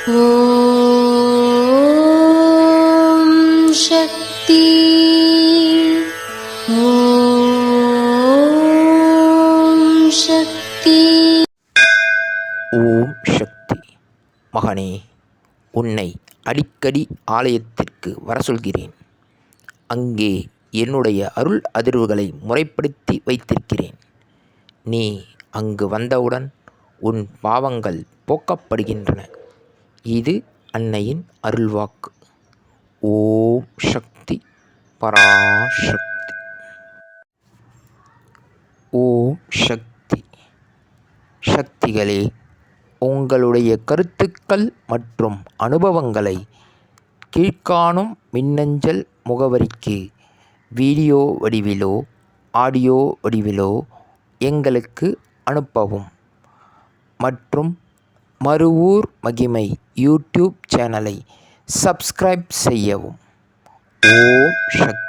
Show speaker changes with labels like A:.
A: ஓம் சக்தி. ஓம் சக்தி.
B: ஓம் சக்தி. மகனே, உன்னை அடிக்கடி ஆலயத்திற்கு வர சொல்கிறேன். அங்கே என்னுடைய அருள் அதிர்வுகளை முறைப்படுத்தி வைத்திருக்கிறேன். நீ அங்கு வந்தவுடன் உன் பாவங்கள் போக்கப்படுகின்றன. இது அன்னையின் அருள்வாக்கு. ஓம் சக்தி பராசக்தி. ஓம் சக்தி. சக்திகளே, உங்களுடைய கருத்துக்கள் மற்றும் அனுபவங்களை கீழ்காணும் மின்னஞ்சல் முகவரிக்கு வீடியோ வடிவிலோ ஆடியோ வடிவிலோ எங்களுக்கு அனுப்பவும். மற்றும் மறுவூர் மகிமை யூடியூப் சேனலை சப்ஸ்கிரைப் செய்யவும். ஓம் சக்தி.